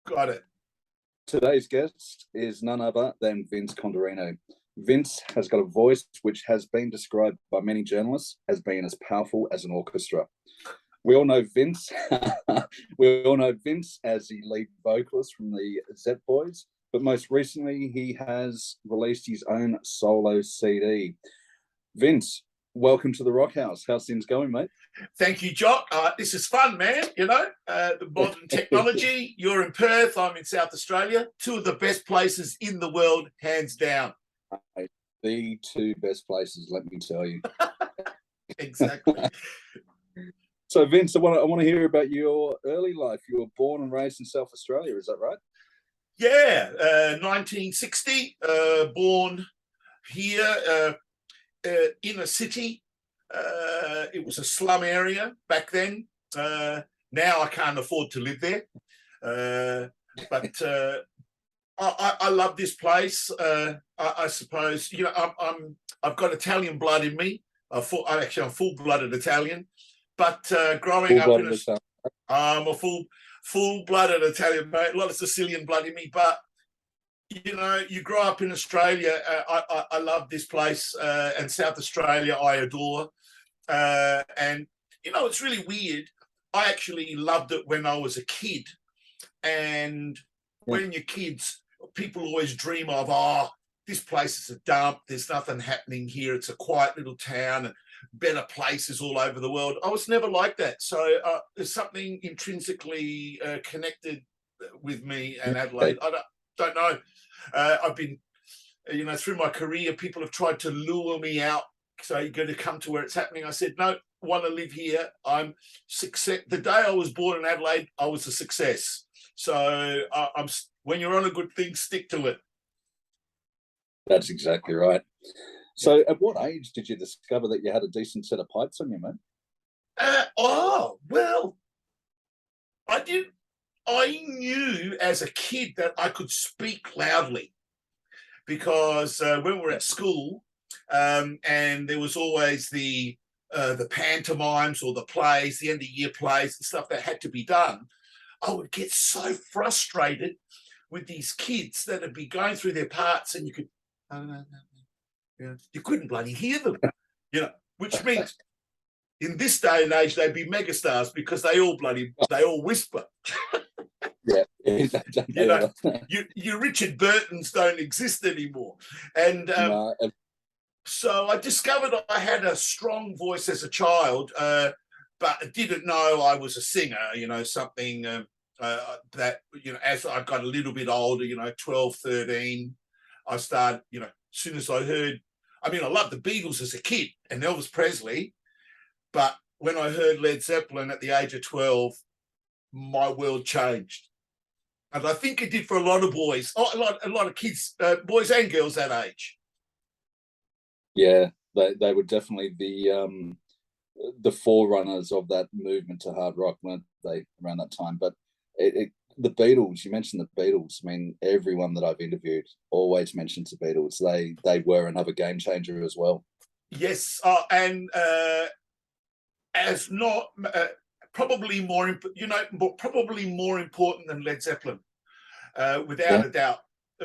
Got it. Today's guest is none other than Vince Contarino. Vince has got a voice which has been described by many journalists as being as powerful as an orchestra. We all know Vince. We all know Vince as the lead vocalist from the Zep Boys, but most recently he has released his own solo CD. Vince, welcome to the Rock House. How's things going, mate? Thank you, Jock. This is fun, man. You know, the modern technology. You're in Perth. I'm in South Australia. Two of the best places in the world, hands down. The two best places, let me tell you. Exactly. So, Vince, I want to hear about your early life. You were born and raised in South Australia, is that right? Yeah, 1960. Born here in a city. It was a slum area back then. Now I can't afford to live there, but I love this place. I suppose I've got Italian blood in me. I'm full-blooded Italian, but growing up I'm a full-blooded Italian, mate. A lot of Sicilian blood in me, but you grow up in Australia. I love this place, and South Australia I adore. And it's really weird. I actually loved it when I was a kid, and when you're kids, people always dream of, this place is a dump, there's nothing happening here, it's a quiet little town and better places all over the world. I was never like that. So there's something intrinsically connected with me and Adelaide. I don't know. I've been, through my career, people have tried to lure me out. So you're going to come to where it's happening. I said, no, want to live here. I'm success. The day I was born in Adelaide, I was a success. So when you're on a good thing, stick to it. That's exactly right. So at what age did you discover that you had a decent set of pipes on you, man? Well, I knew as a kid that I could speak loudly because when we were at school, and there was always the pantomimes or the plays, the end of year plays and stuff that had to be done, I would get so frustrated with these kids that would be going through their parts and you couldn't bloody hear them, which means in this day and age they'd be megastars because they all whisper. Yeah. Your Richard Burtons don't exist anymore. And so I discovered I had a strong voice as a child, but didn't know I was a singer, something that, as I got a little bit older, 12, 13, I started, as soon as I heard, I loved the Beatles as a kid and Elvis Presley, but when I heard Led Zeppelin at the age of 12, my world changed. And I think it did for a lot of boys, a lot of kids, boys and girls that age. Yeah, they were definitely the forerunners of that movement to hard rock, weren't they, around that time? But the Beatles, you mentioned the Beatles. Everyone that I've interviewed always mentions the Beatles. They were another game changer as well. Yes, and as not probably more important than Led Zeppelin, without a doubt,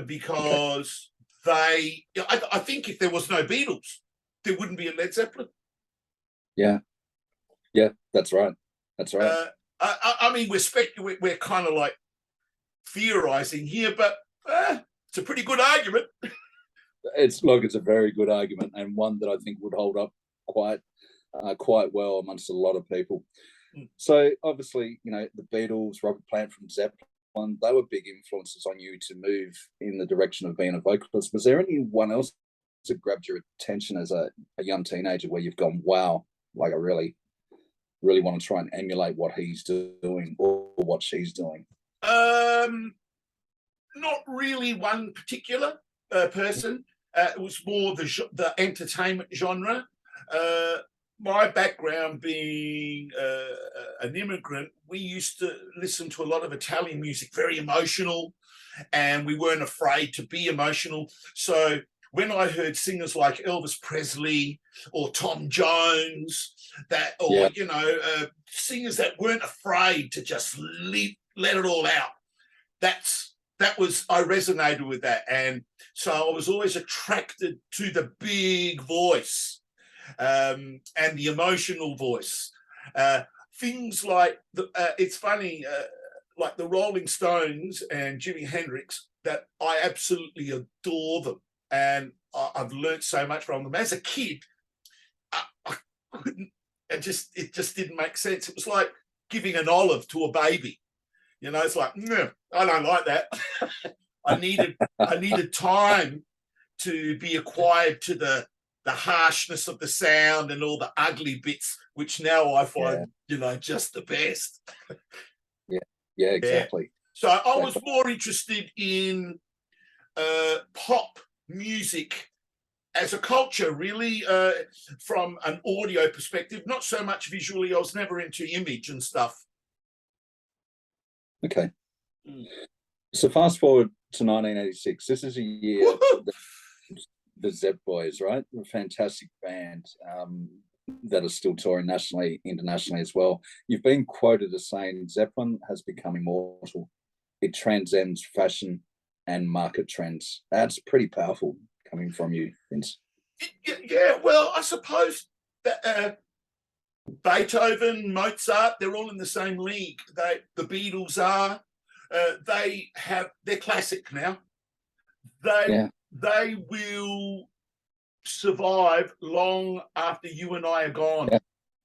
because I think if there was no Beatles, there wouldn't be a Led Zeppelin. Yeah, that's right. We're kind of like theorizing here, but it's a pretty good argument. It's a very good argument, and one that I think would hold up quite well amongst a lot of people. So obviously, the Beatles, Robert Plant from Zeppelin, they were big influences on you to move in the direction of being a vocalist. Was there anyone else that grabbed your attention as a young teenager where you've gone, wow, like I really, really want to try and emulate what he's doing or what she's doing? Not really one particular person. It was more the entertainment genre. My background being an immigrant, we used to listen to a lot of Italian music, very emotional, and we weren't afraid to be emotional. So when I heard singers like Elvis Presley or Tom Jones, singers that weren't afraid to just let it all out, I resonated with that, and so I was always attracted to the big voice, and the emotional voice. Things like it's funny, like the Rolling Stones and Jimi Hendrix, that I absolutely adore them, and I've learned so much from them. As a kid, I couldn't. It just didn't make sense. It was like giving an olive to a baby. You know, it's like, no, I don't like that. I needed time to be acquired to the harshness of the sound and all the ugly bits, which now I find, just the best. Yeah, exactly. So I was more interested in pop music as a culture, really, from an audio perspective, not so much visually. I was never into image and stuff. Okay. So fast forward to 1986. This is a year the Zep Boys, right? A fantastic band that are still touring nationally, internationally as well. You've been quoted as saying Zeppelin has become immortal. It transcends fashion and market trends. That's pretty powerful coming from you, Vince. Yeah, well, I suppose that Beethoven, Mozart, they're all in the same league. The Beatles are. They're classic now. They will survive long after you and I are gone.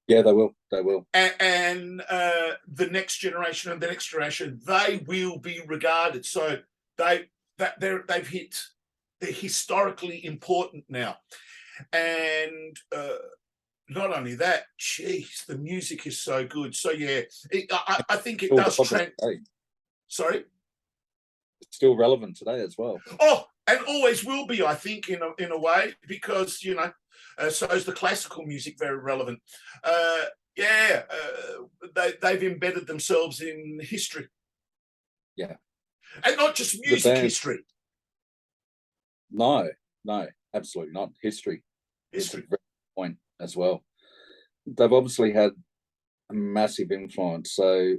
Yeah, they will. They will. And the next generation and the next generation, they will be regarded. So they've hit. They're historically important now, and not only that, geez, the music is so good. So yeah, I think it does. Sorry, it's still relevant today as well. Oh, and always will be, I think, in a way, because so is the classical music very relevant. They've embedded themselves in history. Yeah, and not just music history. No, absolutely not. History. It's a very good point as well. They've obviously had a massive influence. So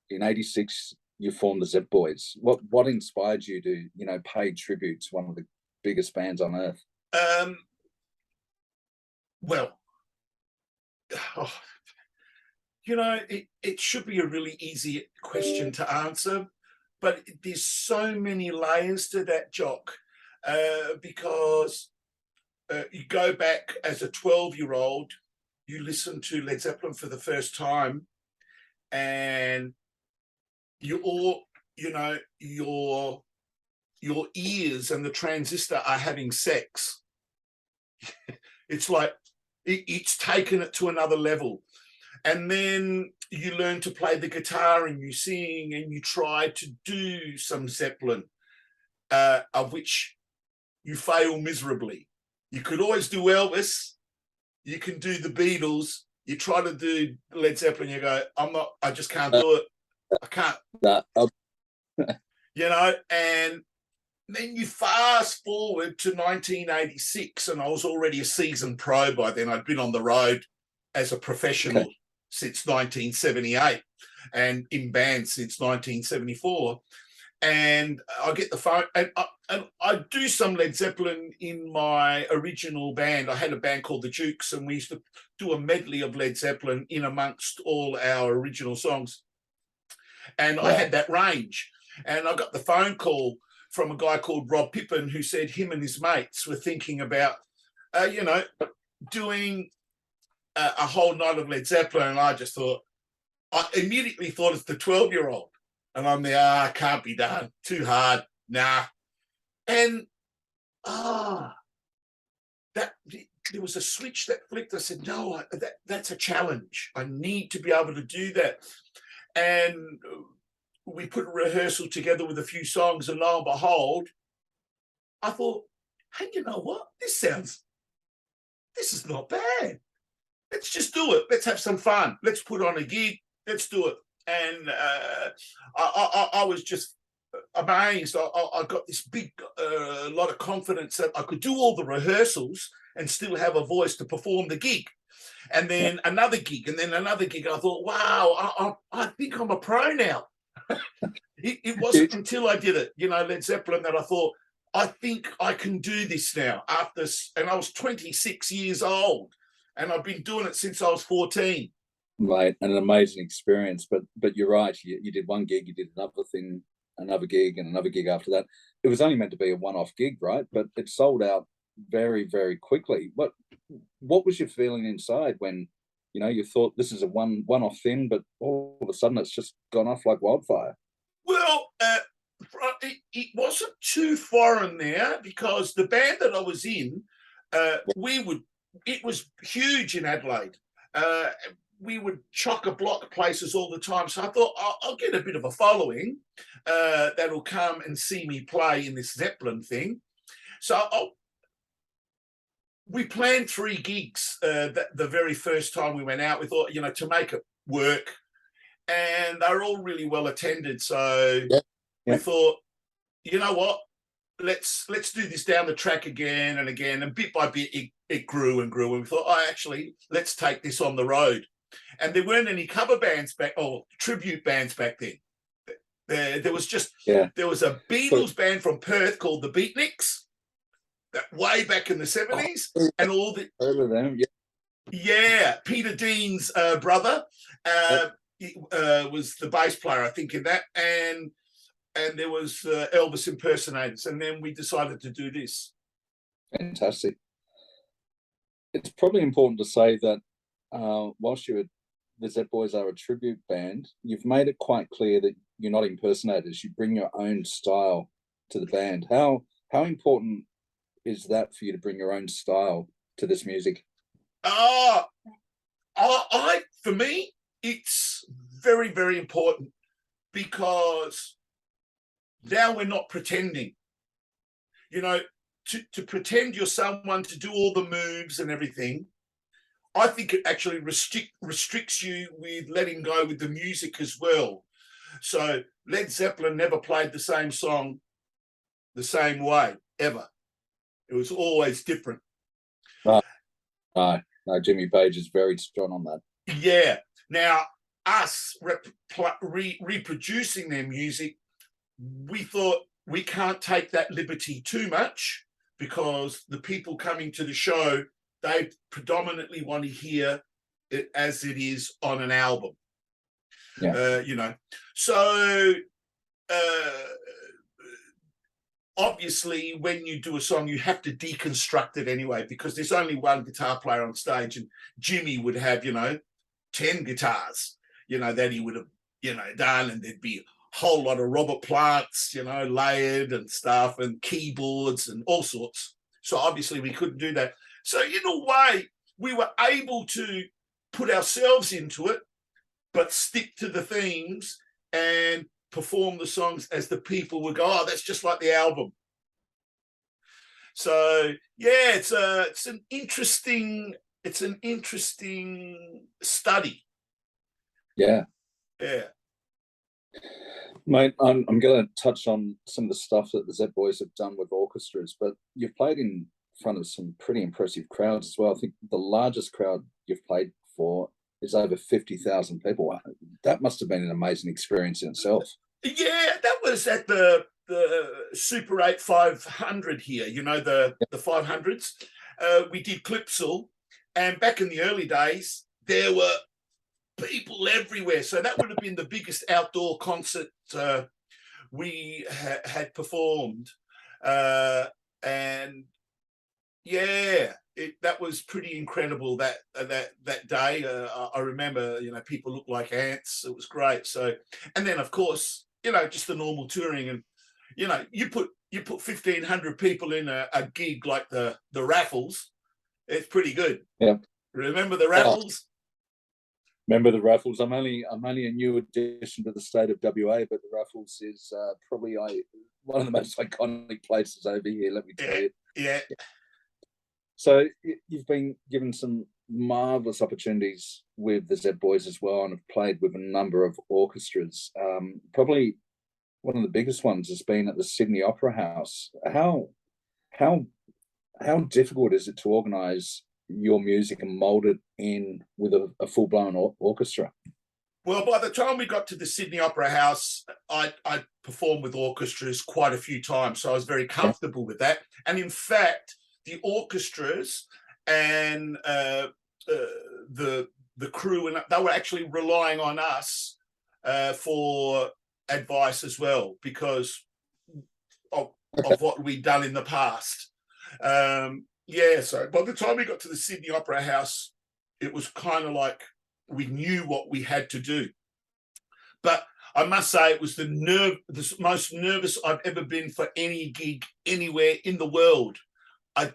in '86, you formed the Zep Boys. What inspired you to, pay tribute to one of the biggest bands on earth? It should be a really easy question to answer, but there's so many layers to that, Jock, because you go back as a 12-year-old, you listen to Led Zeppelin for the first time, and you all, your ears and the transistor are having sex. It's like it's taken it to another level. And then you learn to play the guitar and you sing and you try to do some Zeppelin, of which you fail miserably. You could always do Elvis. You can do the Beatles. You try to do Led Zeppelin, you go, I just can't do it. I can't. And then you fast forward to 1986, and I was already a seasoned pro by then. I'd been on the road as a professional since 1978 and in bands since 1974. And I get the phone, and I do some Led Zeppelin in my original band. I had a band called the Dukes, and we used to do a medley of Led Zeppelin in amongst all our original songs. And I had that range. And I got the phone call from a guy called Rob Pippin, who said him and his mates were thinking about, doing a whole night of Led Zeppelin. And I immediately thought it's the 12-year-old. And I'm there, can't be done. Too hard. Nah. And there was a switch that flicked. I said, no, that's a challenge. I need to be able to do that. And we put a rehearsal together with a few songs, and lo and behold, I thought, hey, you know what? This is not bad. Let's just do it. Let's have some fun. Let's put on a gig. Let's do it. And I was just amazed. I got this big lot of confidence that I could do all the rehearsals and still have a voice to perform the gig. And then another gig, and then another gig. I thought, wow, I think I'm a pro now. It wasn't until I did it, Led Zeppelin, that I thought, I think I can do this now. And I was 26 years old, and I've been doing it since I was 14. Right, and an amazing experience. But you're right. You did one gig, you did another thing, another gig, and another gig after that. It was only meant to be a one-off gig, right? But it sold out very, very quickly. What was your feeling inside when you thought this is a one-off thing, but all of a sudden it's just gone off like wildfire? Well, it wasn't too foreign there, because the band that I was in, it was huge in Adelaide. We would chock-a-block places all the time. So I thought, I'll get a bit of a following that'll come and see me play in this Zeppelin thing. So we planned 3 gigs the very first time we went out. We thought, to make it work. And they're all really well attended. So we thought, you know what? Let's do this down the track again and again. And bit by bit, it grew and grew. And we thought, actually, let's take this on the road. And there weren't any cover bands tribute bands back then. There was a Beatles band from Perth called the Beatniks, way back in the 70s, and all the Peter Dean's brother was the bass player, I think, in that, and there was Elvis impersonators, and then we decided to do this. Fantastic. It's probably important to say that whilst the Zep Boys are a tribute band, you've made it quite clear that you're not impersonators. You bring your own style to the band. How important is that for you to bring your own style to this music? For me, it's very, very important, because now we're not pretending. To pretend you're someone, to do all the moves and everything, I think it actually restricts you with letting go with the music as well. So Led Zeppelin never played the same song the same way, ever. It was always different. No, Jimmy Page is very strong on that. Yeah. Now, us reproducing their music, we thought we can't take that liberty too much, because the people coming to the show, they predominantly want to hear it as it is on an album. So obviously when you do a song, you have to deconstruct it anyway, because there's only one guitar player on stage, and Jimmy would have 10 guitars that he would have done, and there'd be a whole lot of Robert Plants layered and stuff, and keyboards and all sorts. So obviously we couldn't do that. So in a way, we were able to put ourselves into it, but stick to the themes and perform the songs as the people would go, that's just like the album. So yeah, it's an interesting study. Yeah. Mate, I'm going to touch on some of the stuff that the Zep Boys have done with orchestras, but you've played in front of some pretty impressive crowds as well. I think the largest crowd you've played for is over 50,000 people. That must have been an amazing experience in itself. Yeah, that was at the Super 8 500 here, the 500s. We did Clipsal, and back in the early days, there were people everywhere. So that would have been the biggest outdoor concert we had performed. And yeah, that was pretty incredible that day. I remember, people looked like ants. It was great. So, and then of course, just the normal touring, and you put 1,500 people in a gig like the Raffles. It's pretty good. Yeah. Remember the Raffles? Remember the Raffles? I'm only a new addition to the state of WA, but the Raffles is probably one of the most iconic places over here. Let me tell you. Yeah. So you've been given some marvelous opportunities with the Zep Boys as well, and have played with a number of orchestras. Probably one of the biggest ones has been at the Sydney Opera House. How difficult is it to organise your music and mould it in with a full-blown orchestra? Well, by the time we got to the Sydney Opera House, I performed with orchestras quite a few times, so I was very comfortable with that. And in fact, the orchestras and the crew, and they were actually relying on us for advice as well, because of what we'd done in the past. So by the time we got to the Sydney Opera House, it was kind of like we knew what we had to do. But I must say it was the most nervous I've ever been for any gig anywhere in the world. I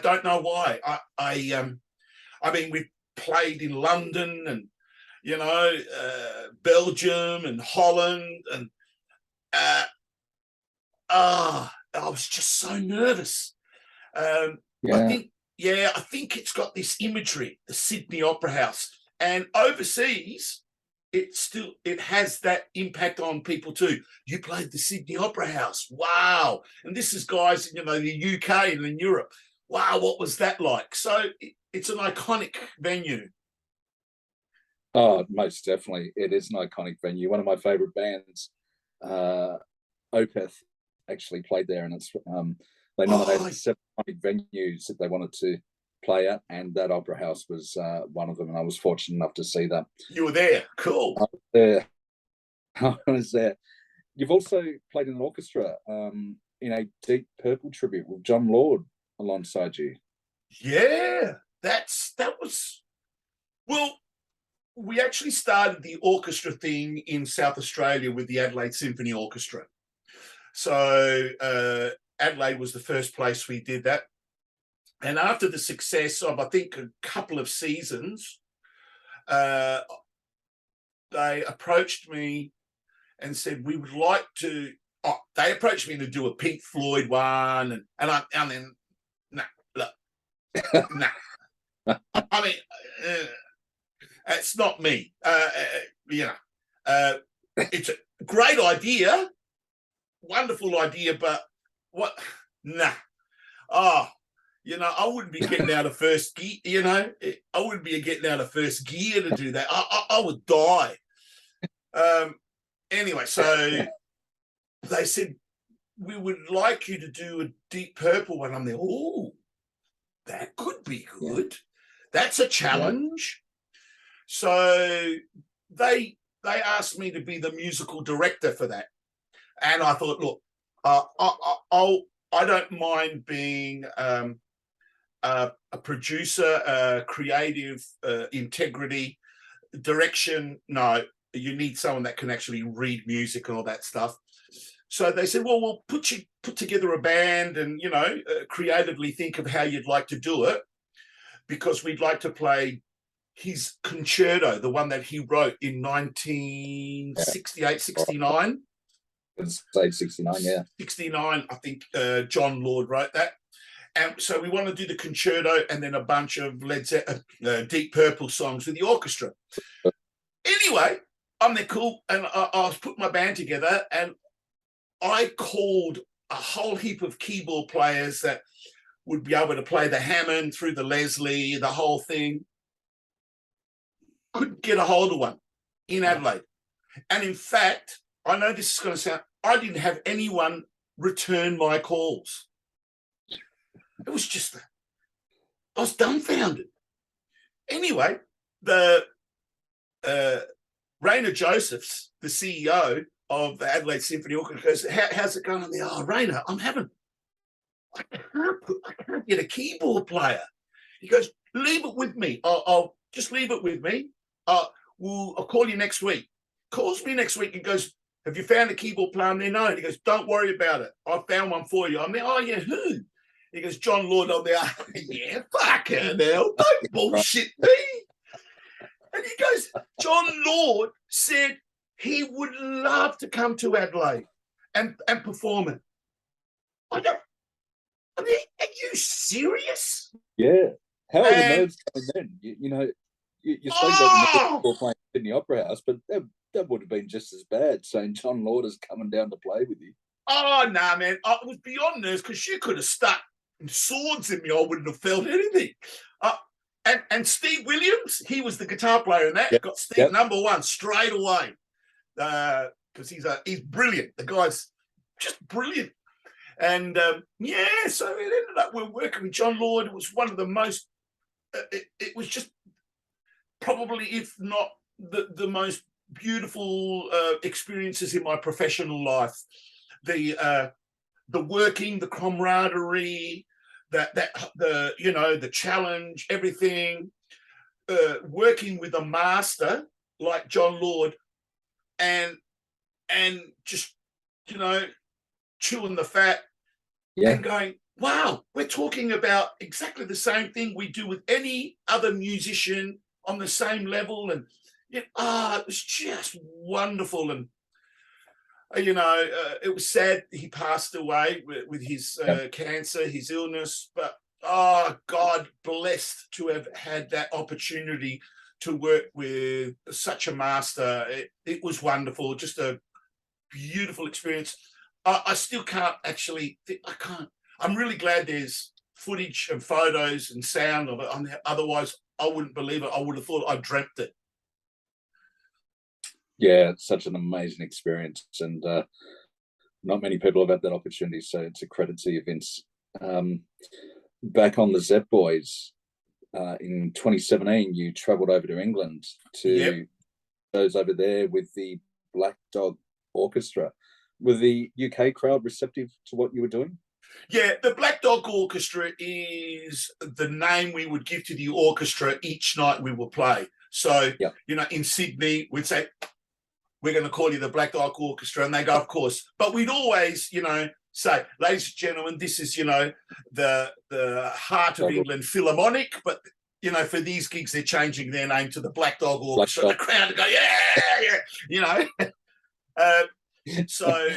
don't know why. I mean, we played in London and, you know, Belgium and Holland, and I was just so nervous. I think it's got this imagery, the Sydney Opera House, and overseas, it has that impact on people too. You played the Sydney Opera House, wow! And this is guys in, you know, the UK and in Europe. Wow, what was that like? So it's an iconic venue. Oh, most definitely, it is an iconic venue. One of my favourite bands, Opeth, actually played there, and it's they nominated 7 iconic venues that they wanted to play at, and that opera house was one of them, and I was fortunate enough to see that. You were there. Cool. I was there. You've also played in an orchestra in a Deep Purple tribute with John Lord alongside you. Yeah, that was, well, we actually started the orchestra thing in South Australia with the Adelaide Symphony Orchestra. So Adelaide was the first place we did that. And after the success of, I think, a couple of seasons, they approached me and said, we would like to, they approached me to do a Pink Floyd one. And then, nah, look, nah. I mean, it's not me. You know, it's a great idea, wonderful idea, but what? Nah. Oh, you know, I wouldn't be getting out of first gear. You know, I wouldn't be getting out of first gear to do that. I would die. Anyway, so they said, we would like you to do a Deep Purple one. I'm there. Oh, that could be good. Yeah. That's a challenge. Yeah. So they asked me to be the musical director for that, and I thought, look, I don't mind being a producer, creative integrity, direction. No, you need someone that can actually read music and all that stuff. So they said, well, we'll put together a band and, you know, creatively think of how you'd like to do it, because we'd like to play his concerto, the one that he wrote in 1968, 69. Say 69, yeah. 69, I think John Lord wrote that. And so we want to do the concerto and then a bunch of Deep Purple songs with the orchestra. Anyway, I'm there, cool, and I was putting my band together, and I called a whole heap of keyboard players that would be able to play the Hammond through the Leslie, the whole thing. Couldn't get a hold of one in Adelaide. And in fact, I know this is going to sound, I didn't have anyone return my calls. It was just, I was dumbfounded. Anyway, the Rainer Josephs, the CEO of the Adelaide Symphony Orchestra, goes, how's it going? I'm there, Rainer, I can't get a keyboard player. He goes, leave it with me. I'll just leave it with me. I'll call you next week. Calls me next week and goes, have you found a keyboard player? I'm there, no. And he goes, don't worry about it. I found one for you. I'm there, oh yeah, who? He goes, John Lord. I'm there, yeah, fuck her now. Don't bullshit me. And he goes, John Lord said he would love to come to Adelaide and perform it. I mean, are you serious? Yeah. How are the nerves coming then? You know, you're saying about the nerves playing in the Opera House, but that would have been just as bad, saying John Lord is coming down to play with you. Oh, nah, man. It was beyond nerves, because you could have stuck swords in me. I wouldn't have felt anything. and Steve Williams, he was the guitar player in that. Yep. Got Steve number one straight away because he's brilliant. The guy's just brilliant. And so it ended up we're working with John Lord. It was one of the most. It was just probably, if not the most beautiful experiences in my professional life. The working, the camaraderie, the challenge, everything. Working with a master like John Lord, and just chewing the fat and going, wow, we're talking about exactly the same thing we do with any other musician on the same level. And it was just wonderful. And it was sad he passed away with his cancer, his illness, but God blessed to have had that opportunity to work with such a master. It was wonderful, just a beautiful experience. I still can't actually. I'm really glad there's footage and photos and sound of it. Otherwise, I wouldn't believe it. I would have thought I dreamt it. Yeah, it's such an amazing experience, and not many people have had that opportunity. So it's a credit to you, Vince. Back on the Zep Boys, in 2017, you travelled over to England to those over there with the Black Dog Orchestra. Were the UK crowd receptive to what you were doing? Yeah, the Black Dog Orchestra is the name we would give to the orchestra each night we will play. So, in Sydney, we'd say, we're going to call you the Black Dog Orchestra. And they go, of course. But we'd always, say, ladies and gentlemen, this is, the Heart of England Philharmonic. But, for these gigs, they're changing their name to the Black Dog Orchestra. Black Dog. The crowd would go, So,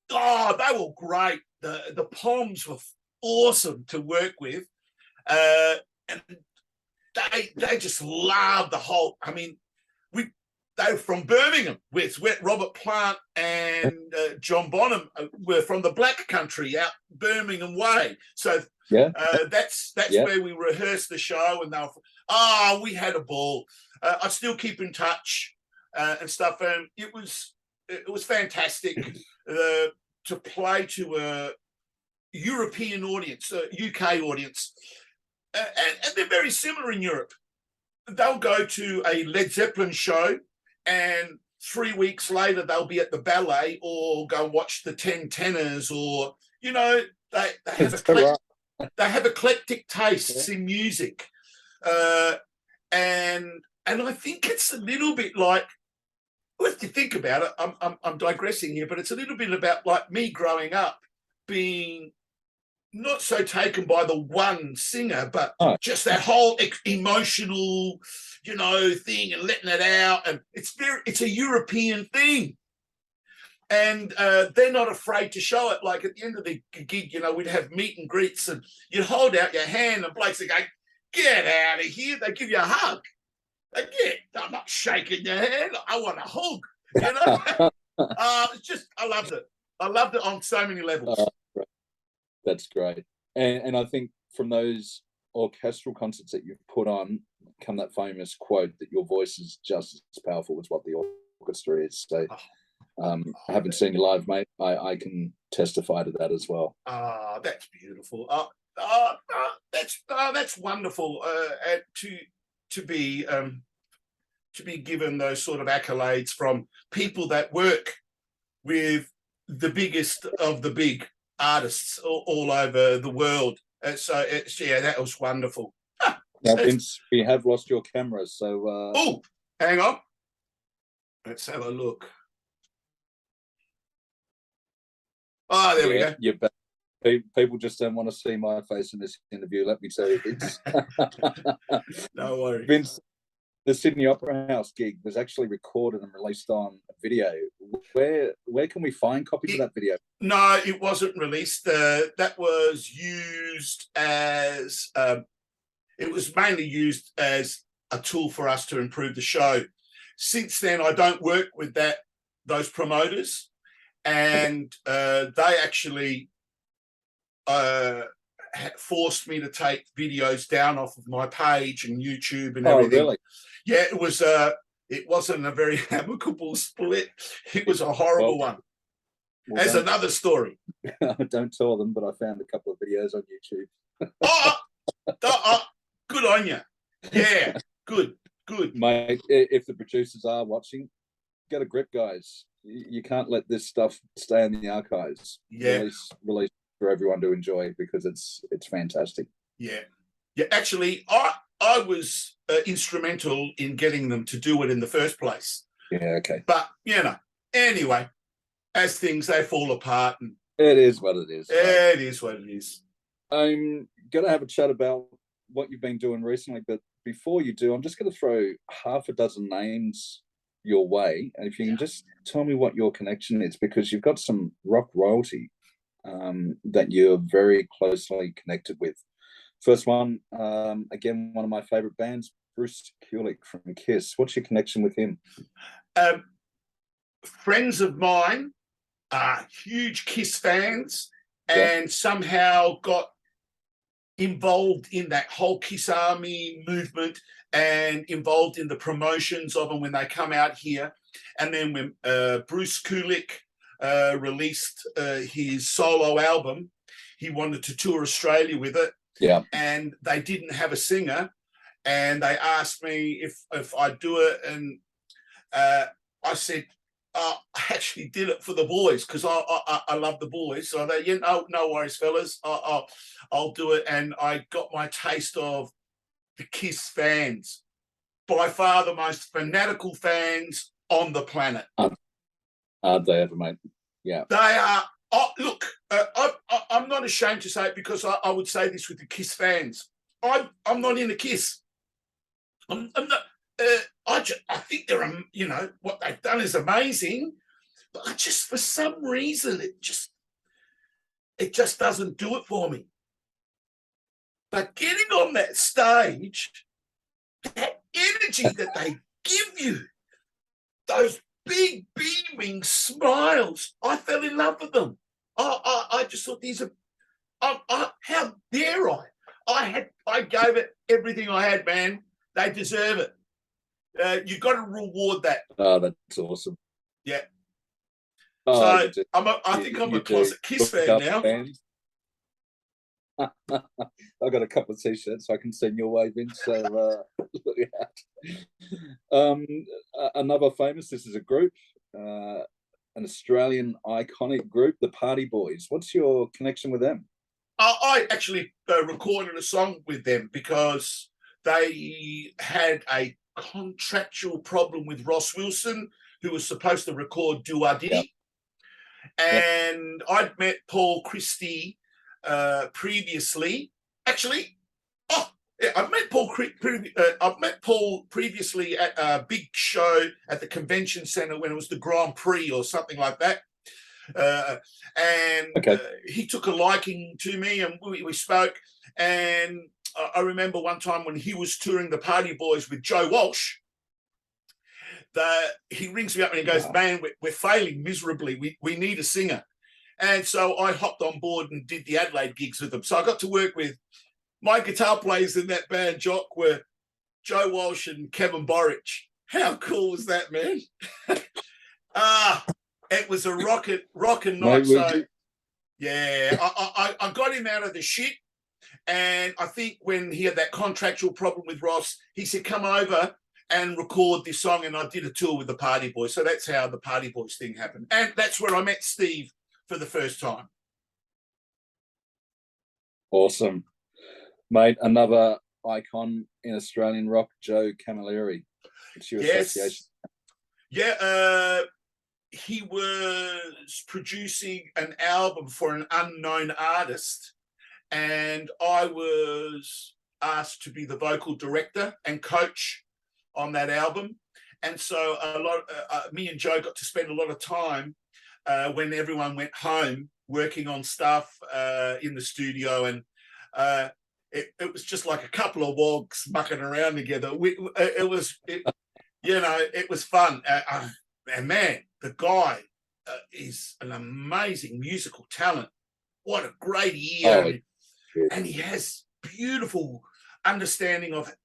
they were great. The Poms were awesome to work with. And they just loved the whole, they were from Birmingham, where Robert Plant and John Bonham were from the Black Country out Birmingham way. So that's where we rehearsed the show, and they were, we had a ball. I still keep in touch and stuff, and it was fantastic to play to a European audience, a UK audience, and they're very similar in Europe. They'll go to a Led Zeppelin show, and 3 weeks later they'll be at the ballet or go and watch the 10 Tenors, or they have eclectic tastes in music, and I think it's a little bit like, if you think about it, I'm digressing here, but it's a little bit about like me growing up being not so taken by the one singer, but just that whole emotional, thing, and letting it out. And it's a European thing. And they're not afraid to show it. Like at the end of the gig, we'd have meet and greets, and you'd hold out your hand, and blokes would go, get out of here. They give you a hug. I'm not shaking your hand. I want a hug. It's just, I loved it. I loved it on so many levels. That's great. And I think from those orchestral concerts that you've put on, come that famous quote that your voice is just as powerful as what the orchestra is. So I haven't seen you live, mate. I can testify to that as well. That's beautiful. That's wonderful. To be given those sort of accolades from people that work with the biggest of the big artists all over the world. So that was wonderful. Now, Vince, we have lost your camera, so hang on. Let's have a look. There we go. You're back. People just don't want to see my face in this interview, let me tell you, Vince. No worries. Vince, the Sydney Opera House gig was actually recorded and released on video. Where can we find copies of that video? No, it wasn't released. That was used as it was mainly used as a tool for us to improve the show. Since then, I don't work with those promoters, and they actually forced me to take videos down off of my page and YouTube and Oh, everything. really? Yeah, it wasn't a very amicable split. It was a horrible one. Well, As another story. Don't tell them, but I found a couple of videos on YouTube. Good on you. Yeah, good. Mate, if the producers are watching, get a grip, guys. You can't let this stuff stay in the archives. Yeah. Release for everyone to enjoy, because it's fantastic. Yeah. Actually, I was instrumental in getting them to do it in the first place. Yeah, okay. But, anyway, as things, they fall apart. And it is what it is. It is what it is. I'm going to have a chat about what you've been doing recently, but before you do, I'm just going to throw half a dozen names your way, and if you can just tell me what your connection is, because you've got some rock royalty that you're very closely connected with. First one, again, one of my favorite bands, Bruce Kulick from Kiss. What's your connection with him? Friends of mine are huge Kiss fans, and somehow got involved in that whole Kiss Army movement and involved in the promotions of them when they come out here. And then when Bruce Kulick released his solo album, he wanted to tour Australia with it. Yeah. And they didn't have a singer, and they asked me if I'd do it, and I said, I actually did it for the boys, because I love the boys. So they, no worries, fellas, I'll do it. And I got my taste of the Kiss fans, by far the most fanatical fans on the planet. Aren't they ever, mate? Yeah. They are. Look, I'm not ashamed to say it, because I would say this with the Kiss fans. I'm not into Kiss. I'm not. I think they're, what they've done is amazing, but I just, for some reason, it just doesn't do it for me. But getting on that stage, that energy that they give you, those big beaming smiles, I fell in love with them. I just thought these are, how dare I? I gave it everything I had, man. They deserve it. You've got to reward that. Oh, that's awesome. Yeah. Oh, so I think I'm a closet Kiss fan now. I've got a couple of t-shirts I can send your way, Vince. So look out. Another famous, this is a group, an Australian iconic group, the Party Boys. What's your connection with them? I actually recorded a song with them because they had a contractual problem with Ross Wilson, who was supposed to record Do Wah Diddy. And I'd met Paul Christie previously. Actually, I've met Paul previously at a big show at the convention center when it was the Grand Prix or something like that. He took a liking to me, and we spoke. And I remember one time when he was touring the Party Boys with Joe Walsh, he rings me up and he goes, "Man, we're failing miserably. We need a singer." And so I hopped on board and did the Adelaide gigs with them. So I got to work with my guitar players in that band, Jock, were Joe Walsh and Kevin Borich. How cool was that, man? It was a rockin' night. So yeah, I got him out of the shit. And I think when he had that contractual problem with Ross, he said, "Come over and record this song." And I did a tour with the Party Boys. So that's how the Party Boys thing happened. And that's where I met Steve for the first time. Awesome. Mate, another icon in Australian rock, Joe Camilleri. What's your association? Yeah, he was producing an album for an unknown artist, and I was asked to be the vocal director and coach on that album. And so me and Joe got to spend a lot of time when everyone went home working on stuff in the studio, and it was just like a couple of wogs mucking around together. It was fun. And man, the guy is an amazing musical talent. What a great ear. and he has beautiful understanding of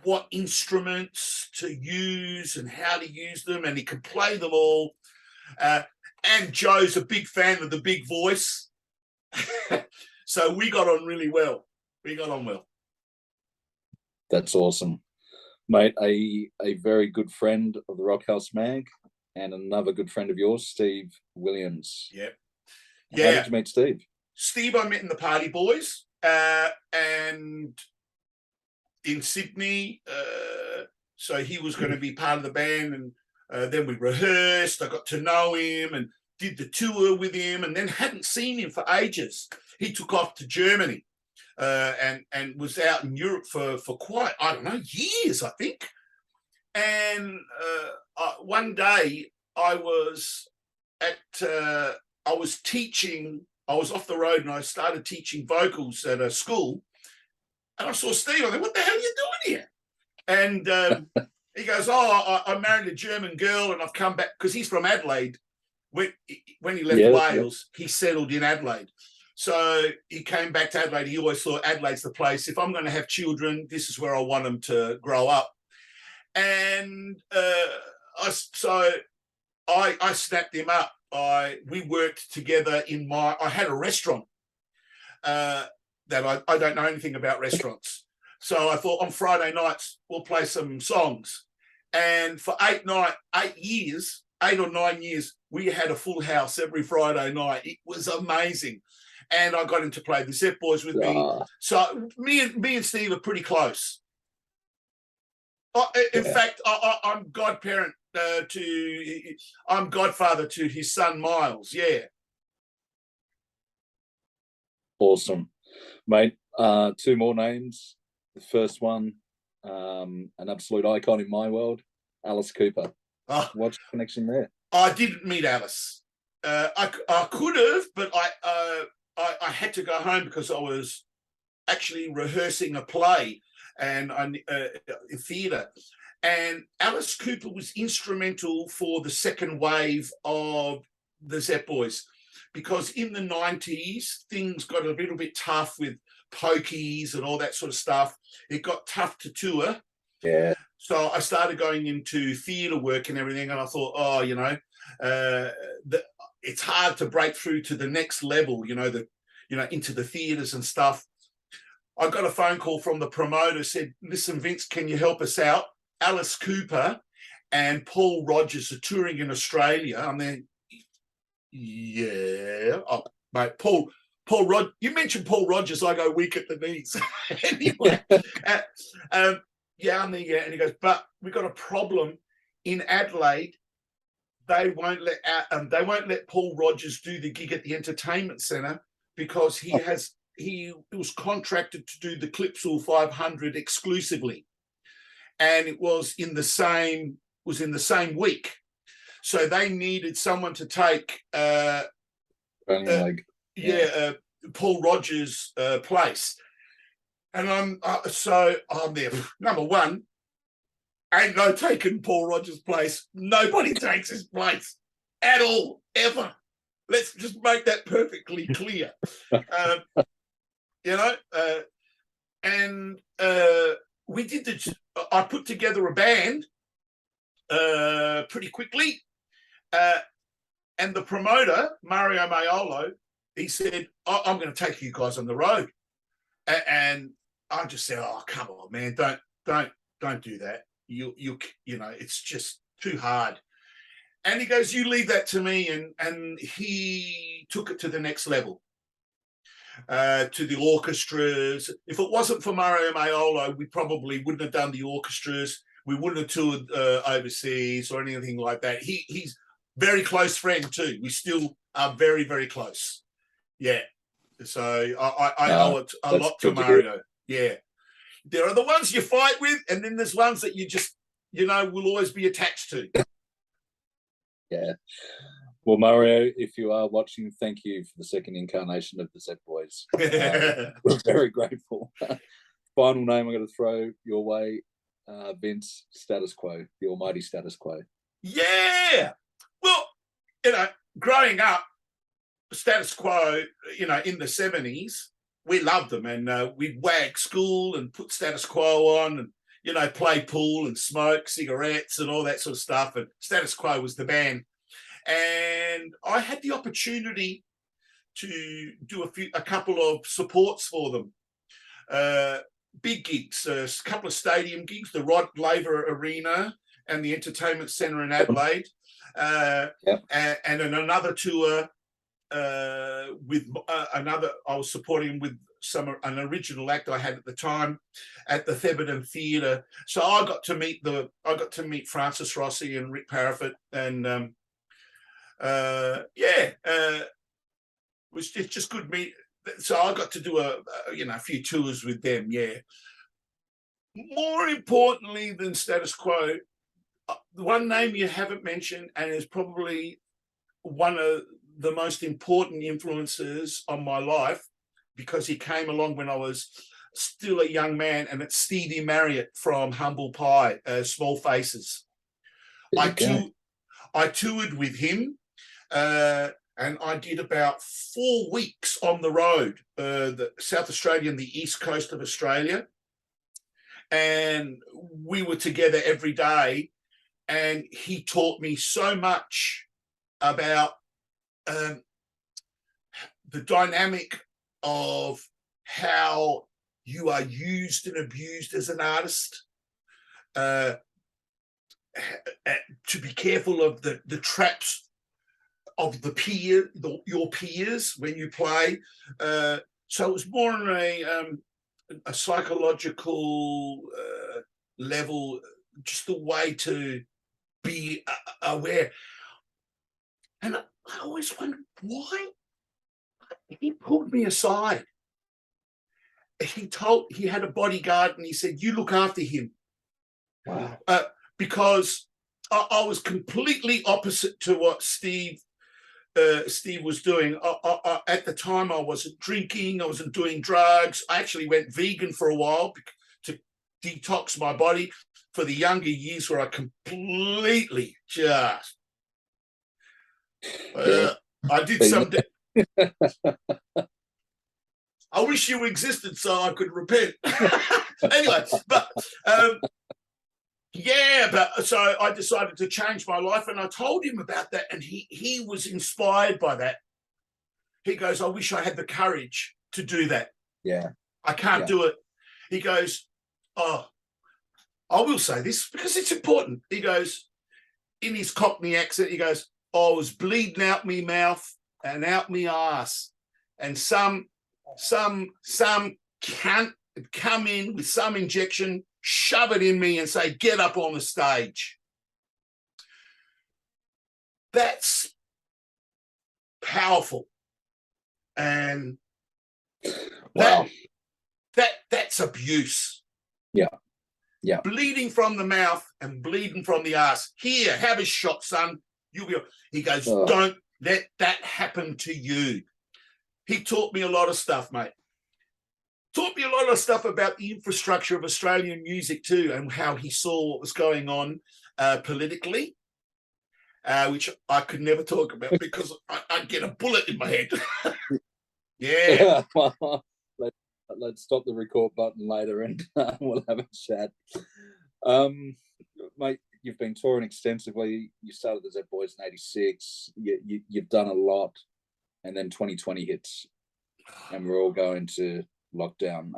what instruments to use and how to use them, and he can play them all. And Joe's a big fan of the big voice. So we got on really well. We got on well. That's awesome, mate. A very good friend of the Rockhouse Mag, and another good friend of yours, Steve Williams. Yeah. How did you meet Steve? Steve I met in the Party Boys, and in Sydney. So he was going to be part of the band, and then we rehearsed. I got to know him and did the tour with him, and then hadn't seen him for ages. He took off to Germany and was out in Europe for quite, I don't know, years, I think. And one day I was teaching. I was off the road and I started teaching vocals at a school. And I saw Steve. I thought, what the hell are you doing here? And he goes, I married a German girl and I've come back, because he's from Adelaide. When he left Wales, he settled in Adelaide. So he came back to Adelaide. He always thought Adelaide's the place. If I'm going to have children, this is where I want them to grow up. And I snapped him up. We worked together I had a restaurant that I don't know anything about restaurants. So I thought on Friday nights, we'll play some songs. And for 8 or 9 years, we had a full house every Friday night. It was amazing. And I got him to play the Zep Boys with me. So me and Steve are pretty close. In fact, I'm godparent I'm godfather to his son, Miles. Yeah. Awesome, mate. 2 more names. The first one, an absolute icon in my world, Alice Cooper. What's the connection there? I didn't meet Alice. I could have, but I had to go home because I was actually rehearsing a play and in theatre. And Alice Cooper was instrumental for the second wave of the Zep Boys, because in the 90s, things got a little bit tough with pokies and all that sort of stuff. It got tough to tour. Yeah. So I started going into theatre work and everything, and I thought, it's hard to break through to the next level, into the theatres and stuff. I got a phone call from the promoter, said, listen, Vince, can you help us out? Alice Cooper and Paul Rogers are touring in Australia. I'm there, yeah. Oh, mate, Paul Rogers, you mentioned Paul Rogers, I go weak at the knees. Anyway, I'm there, yeah. And he goes, but we got a problem in Adelaide. They won't let Paul Rogers do the gig at the entertainment centre because he was contracted to do the Clipsal 500 exclusively, and it was in the same week, so they needed someone to take Paul Rogers' place, and I'm there. Number one, ain't no taking Paul Rogers' place. Nobody takes his place at all, ever. Let's just make that perfectly clear. We did I put together a band pretty quickly. And the promoter, Mario Maiolo, he said, I'm going to take you guys on the road. And I just said, oh, come on, man, don't do that. It's just too hard. And he goes, you leave that to me. And he took it to the next level, to the orchestras. If it wasn't for Mario Maiolo, we probably wouldn't have done the orchestras. We wouldn't have toured overseas or anything like that. He's very close friend too. We still are very, very close. Yeah. So I owe it a lot to Mario. Yeah. There are the ones you fight with, and then there's ones that you just, will always be attached to. Yeah. Well, Mario, if you are watching, thank you for the second incarnation of the Zep Boys. We're very grateful. Final name I'm going to throw your way, Vince, Status Quo, the almighty Status Quo. Yeah. Well, growing up, Status Quo, in the 70s, we loved them, and we'd wag school and put Status Quo on, and play pool and smoke cigarettes and all that sort of stuff. And Status Quo was the band, and I had the opportunity to do a couple of supports for them. Big gigs, a couple of stadium gigs, the Rod Laver Arena and the Entertainment Centre in Adelaide, and in another tour with another. I was supporting with an original act I had at the time at the Thebarton Theatre. So I got to meet Francis Rossi and Rick Parfitt, and it was just good meet. So I got to do a few tours with them. Yeah. More importantly than Status Quo, the one name you haven't mentioned, and is probably one of the most important influences on my life, because he came along when I was still a young man, and it's Stevie Marriott from Humble Pie, Small Faces. I toured with him, and I did about 4 weeks on the road, the South Australia and the east coast of Australia. And we were together every day, and he taught me so much about the dynamic of how you are used and abused as an artist, to be careful of the traps of your peers when you play. So it was more on a psychological level, just a way to be aware. And I always wondered why he pulled me aside. He had a bodyguard, and he said, "You look after him." Wow. Because I was completely opposite to what Steve was doing. At the time, I wasn't drinking, I wasn't doing drugs. I actually went vegan for a while to detox my body for the younger years, where I completely just I did some. I wish you existed so I could repent. Anyway, but so I decided to change my life, and I told him about that, and he was inspired by that. He goes, "I wish I had the courage to do that. Yeah. I can't do it." He goes, "Oh, I will say this because it's important." He goes, in his Cockney accent, he goes, "I was bleeding out me mouth and out me ass, and some cunt would come in with some injection, shove it in me, and say, 'Get up on the stage.'" That's powerful, and wow, that's abuse. Yeah. Bleeding from the mouth and bleeding from the ass. Here, have a shot, son. He goes, "Don't let that happen to you." He taught me a lot of stuff, mate. Taught me a lot of stuff about the infrastructure of Australian music too, and how he saw what was going on politically, which I could never talk about because I'd get a bullet in my head. Yeah. Let's stop the record button later, and we'll have a chat. Mate, you've been touring extensively. You started the Zep Boys in '86. You've done a lot, and then 2020 hits, and we're all going to lockdown.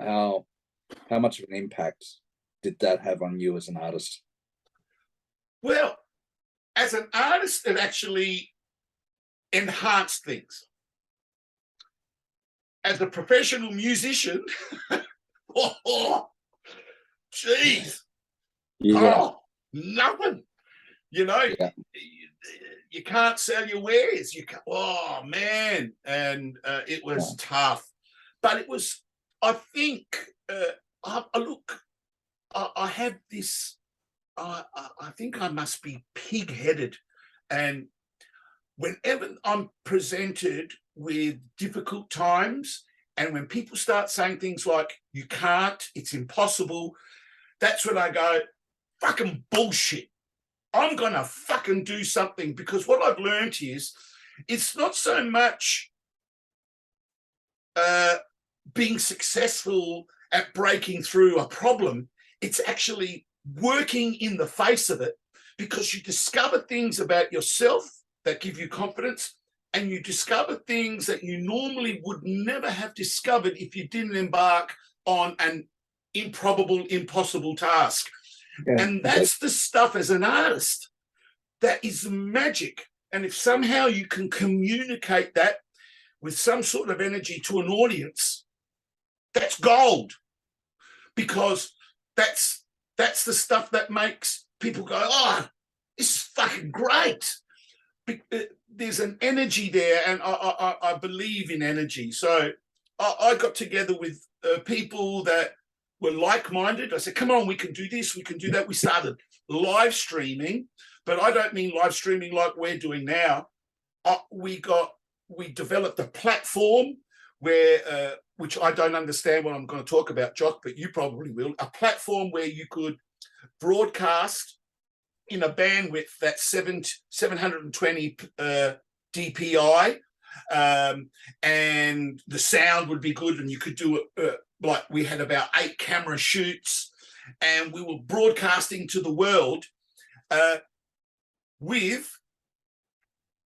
How much of an impact did that have on you as an artist? Well, as an artist, it actually enhanced things. As a professional musician, geez, nothing. You can't sell your wares. Oh man, and it was tough, but it was. I think. I have this. I think I must be pig-headed, and whenever I'm presented with difficult times, and when people start saying things like, "You can't, it's impossible," that's when I go, "Fucking bullshit. I'm going to fucking do something," because what I've learned is it's not so much being successful at breaking through a problem. It's actually working in the face of it, because you discover things about yourself that give you confidence, and you discover things that you normally would never have discovered if you didn't embark on an improbable, impossible task. Yeah. And that's the stuff as an artist that is magic. And if somehow you can communicate that with some sort of energy to an audience, that's gold, because that's the stuff that makes people go, oh, this is fucking great. There's an energy there, and I believe in energy. So I got together with people that were like-minded. I said, come on, we can do this, we can do that. We started live streaming, but I don't mean live streaming like we're doing now. We developed a platform where, which I don't understand what I'm going to talk about, Jock, but you probably will, a platform where you could broadcast in a bandwidth that's 720 DPI, and the sound would be good, and you could do it like we had about 8 camera shoots, and we were broadcasting to the world with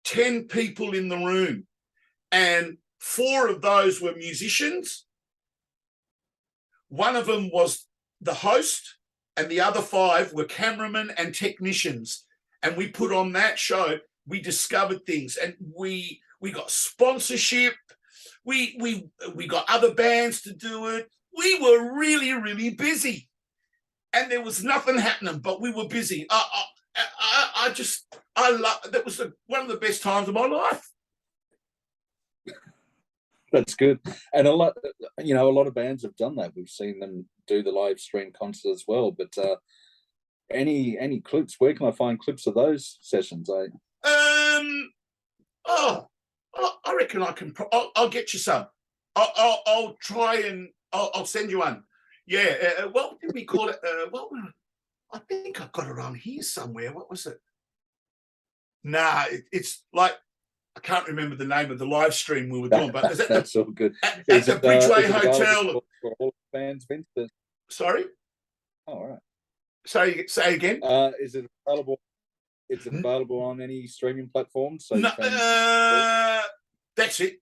10 people in the room, and 4 of those were musicians. One of them was the host, and the other 5 were cameramen and technicians. And we put on that show, we discovered things, and we got sponsorship. We got other bands to do it. We were really, really busy, and there was nothing happening, but we were busy. I love, that was one of the best times of my life. That's good. And a lot of bands have done that. We've seen them do the live stream concert as well. But any clips? Where can I find clips of those sessions? I reckon I can. I'll get you some. I'll try and I'll send you one. Yeah. What did we call it? I think I've got it on here somewhere. What was it? Nah, it's like, I can't remember the name of the live stream we were doing, but is that's all good. At the Bridgeway Hotel. For all fans, Vince? Sorry? Oh, all right. Sorry, say again. Is it available? Is it available on any streaming platform? So no, that's it.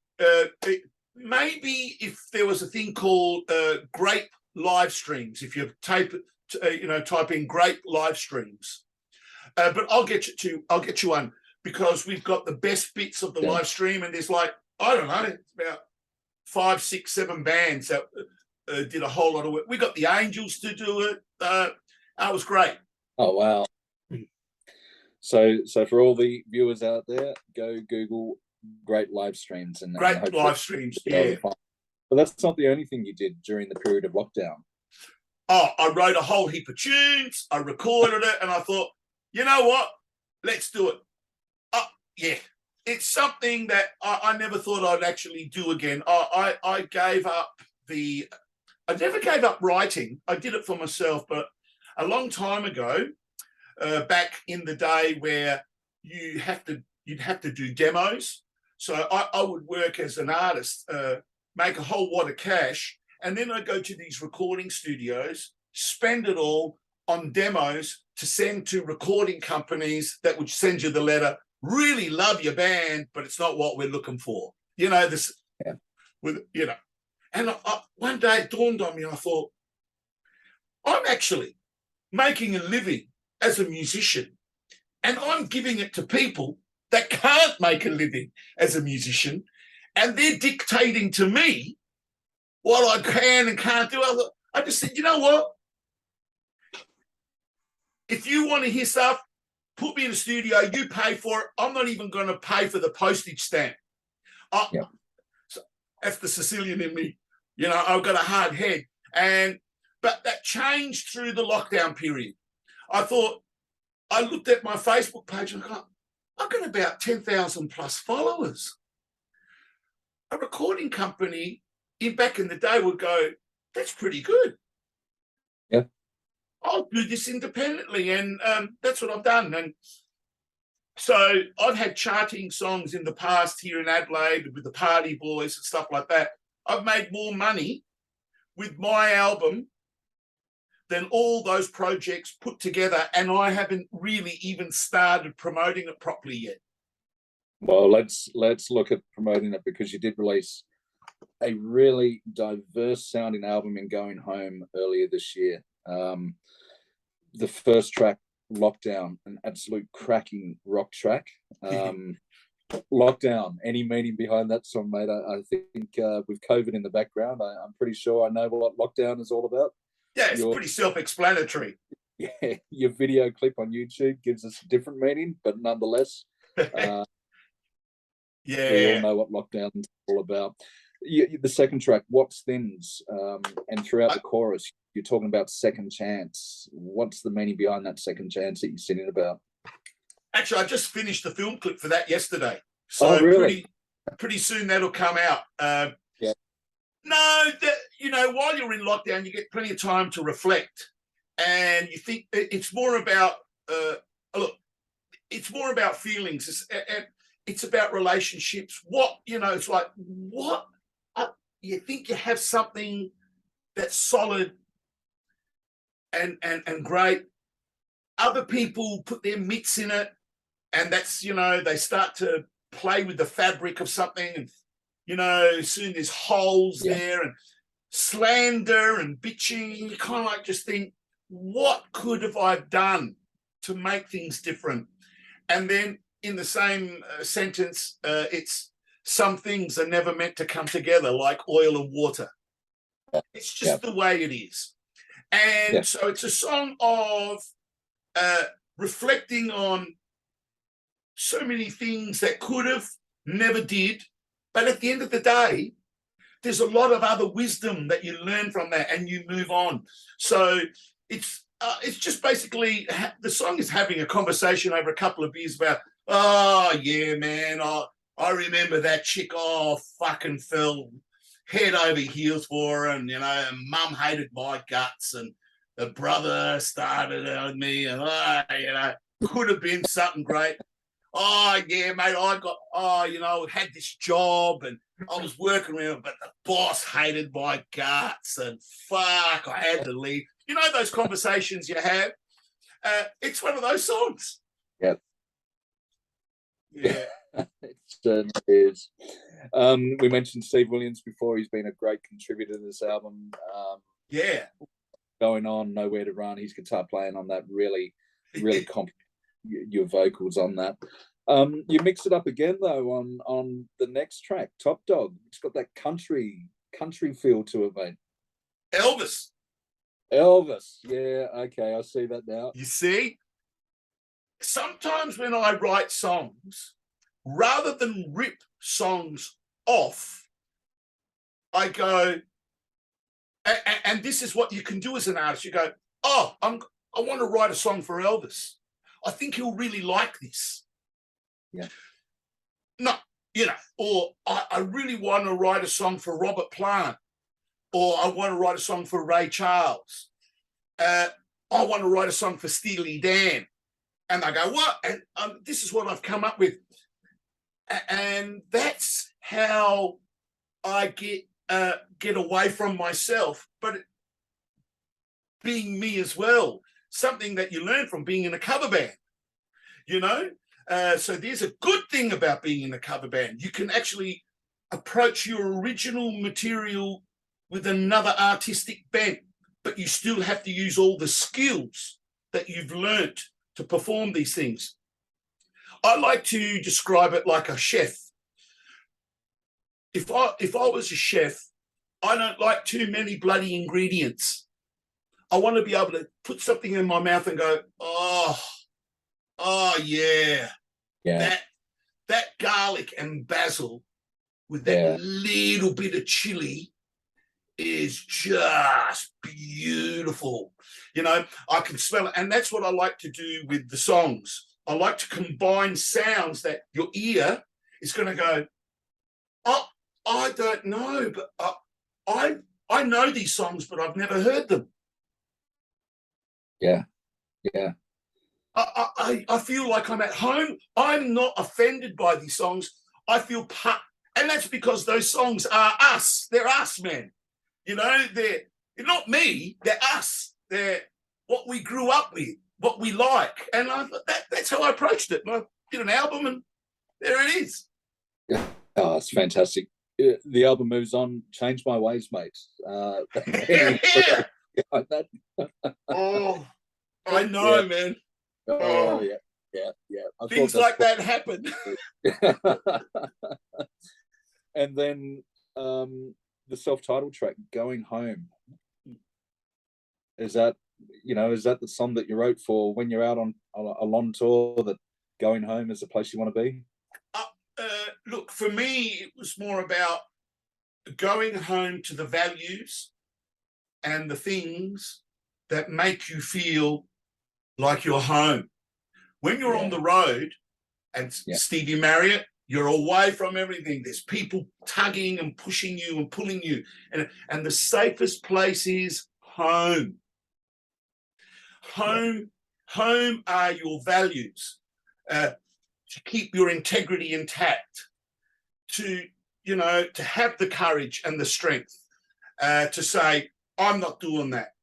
Maybe if there was a thing called Great Live Streams, if you type in Great Live Streams. But I'll get you one, because we've got the best bits of the live stream, and there's like, I don't know, it's about 5, 6, 7 bands that did a whole lot of work. We got the Angels to do it. That was great. Oh wow! So for all the viewers out there, go Google Great Live Streams and Great Live Streams. Yeah, but that's not the only thing you did during the period of lockdown. Oh, I wrote a whole heap of tunes. I recorded it, and I thought, you know what? Let's do it. Yeah, it's something that I never thought I'd actually do again. I gave up I never gave up writing. I did it for myself, but a long time ago, back in the day where you'd have to do demos. So I would work as an artist, make a whole wad of cash, and then I'd go to these recording studios, spend it all on demos to send to recording companies that would send you the letter, really love your band, but it's not what we're looking for. And one day it dawned on me, I thought, I'm actually making a living as a musician, and I'm giving it to people that can't make a living as a musician, and they're dictating to me what I can and can't do. I just said, you know what? If you want to hear stuff, put me in the studio, you pay for it. I'm not even going to pay for the postage stamp. So that's the Sicilian in me. I've got a hard head. But that changed through the lockdown period. I looked at my Facebook page and I thought, I've got about 10,000 plus followers. A recording company back in the day would go, that's pretty good. Yeah. I'll do this independently, and that's what I've done. And so I've had charting songs in the past here in Adelaide with the Party Boys and stuff like that. I've made more money with my album than all those projects put together, and I haven't really even started promoting it properly yet. Well, let's look at promoting it, because you did release a really diverse sounding album in Going Home earlier this year. The first track, Lockdown, an absolute cracking rock track. Lockdown, any meaning behind that song, mate? I think with COVID in the background, I'm pretty sure I know what Lockdown is all about. Yeah, it's pretty self-explanatory. Yeah, your video clip on YouTube gives us a different meaning, but nonetheless, Yeah, we all know what Lockdown is all about. The second track, What's Thins, and throughout the chorus, you're talking about second chance. What's the meaning behind that second chance that you're singing about? Actually, I just finished the film clip for that yesterday, so Oh, really? pretty soon that'll come out. Yeah. No, while you're in lockdown, you get plenty of time to reflect, and you think it's more about look, it's more about feelings. It's about relationships. It's like what you think you have something that's solid and great. Other people put their mitts in it, and that's they start to play with the fabric of something, and soon there's holes there and slander and bitching. You kind of like just think, what could have I done to make things different? And then in the same sentence, it's some things are never meant to come together like oil and water. It's just the way it is. And so it's a song of reflecting on so many things that could have, never did. But at the end of the day, there's a lot of other wisdom that you learn from that, and you move on. So it's just basically the song is having a conversation over a couple of beers about, oh yeah, man, I remember that chick. Oh, fucking fell head over heels for her, and and mum hated my guts, and the brother started on me, and could have been something great. Oh yeah, mate, had this job and I was working with him, but the boss hated my guts, and fuck, I had to leave. Those conversations you have. It's one of those songs. Yep. Yeah. It certainly is. We mentioned Steve Williams before. He's been a great contributor to this album. Going On, Nowhere to Run, his guitar playing on that really compliments your vocals on that. You mix it up again though on the next track, Top Dog. It's got that country feel to it, mate. Elvis, yeah, okay, I see that now. You see, sometimes when I write songs, rather than rip songs off, I go, and this is what you can do as an artist. You go, oh, I want to write a song for Elvis. I think he'll really like this. Yeah. No, or I really want to write a song for Robert Plant, or I want to write a song for Ray Charles. I want to write a song for Steely Dan. And I go, what? And this is what I've come up with. And that's how I get away from myself, but being me as well. Something that you learn from being in a cover band, So there's a good thing about being in a cover band. You can actually approach your original material with another artistic bent, but you still have to use all the skills that you've learnt to perform these things. I like to describe it like a chef. If I was a chef, I don't like too many bloody ingredients. I want to be able to put something in my mouth and go, oh yeah. That garlic and basil with that little bit of chili is just beautiful. I can smell it. And that's what I like to do with the songs. I like to combine sounds that your ear is going to go, oh, I don't know, but I know these songs, but I've never heard them. Yeah. I feel like I'm at home. I'm not offended by these songs. I feel And that's because those songs are us. They're us, man. You know, they're not me. They're us. They're what we grew up with, what we like. And I thought that's how I approached it. And I did an album, and there it is. Oh, it's fantastic. The album moves on. Change My Ways, mate. Yeah. Oh, I know, man. Oh, yeah. Things like that happen. And then the self-titled track, Going Home. Is that the song that you wrote for when you're out on a long tour, that going home is the place you want to be? Look, for me, it was more about going home to the values and the things that make you feel like you're home. When you're on the road, and Stevie Marriott, you're away from everything. There's people tugging and pushing you and pulling you. And the safest place is home. Home are your values. To keep your integrity intact, to have the courage and the strength to say, I'm not doing that.